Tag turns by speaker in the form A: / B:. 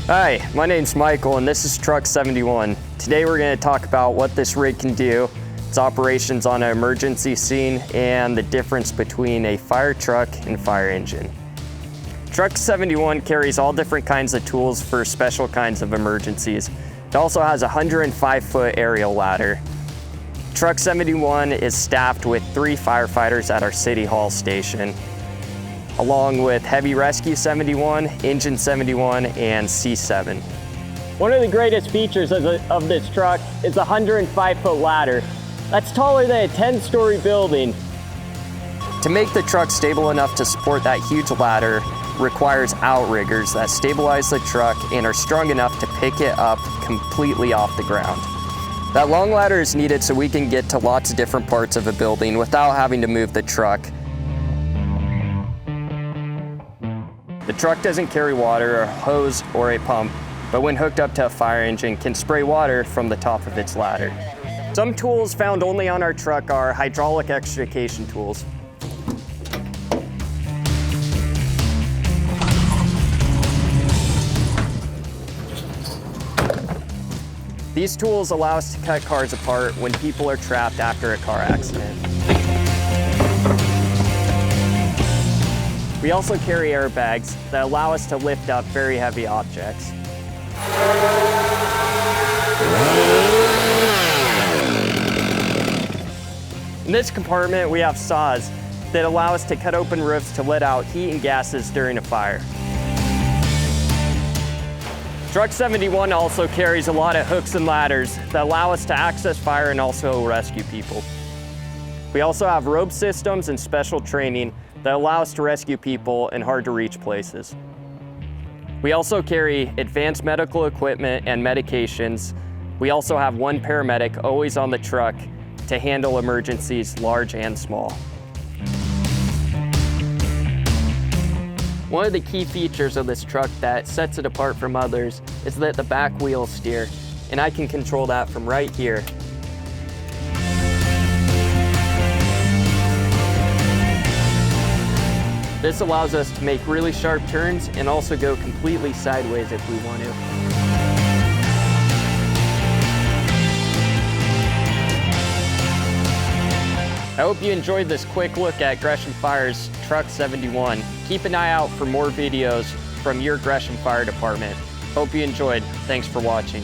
A: Hi, my name's Michael and this is Truck 71. Today we're going to talk about what this rig can do, its operations on an emergency scene, and the difference between a fire truck and fire engine. Truck 71 carries all different kinds of tools for special kinds of emergencies. It also has a 105-foot aerial ladder. Truck 71 is staffed with 3 firefighters at our City Hall station, along with Heavy Rescue 71, Engine 71, and C7.
B: One of the greatest features of this truck is the 105-foot ladder. That's taller than a 10-story building.
A: To make the truck stable enough to support that huge ladder requires outriggers that stabilize the truck and are strong enough to pick it up completely off the ground. That long ladder is needed so we can get to lots of different parts of a building without having to move the truck. The truck doesn't carry water, a hose, or a pump, but when hooked up to a fire engine can spray water from the top of its ladder. Some tools found only on our truck are hydraulic extrication tools. These tools allow us to cut cars apart when people are trapped after a car accident. We also carry airbags that allow us to lift up very heavy objects. In this compartment, we have saws that allow us to cut open roofs to let out heat and gases during a fire. Truck 71 also carries a lot of hooks and ladders that allow us to access fire and also rescue people. We also have rope systems and special training that allow us to rescue people in hard-to-reach places. We also carry advanced medical equipment and medications. We also have one paramedic always on the truck to handle emergencies large and small. One of the key features of this truck that sets it apart from others is that the back wheels steer, and I can control that from right here. This allows us to make really sharp turns and also go completely sideways if we want to. I hope you enjoyed this quick look at Gresham Fire's Truck 71. Keep an eye out for more videos from your Gresham Fire Department. Hope you enjoyed. Thanks for watching.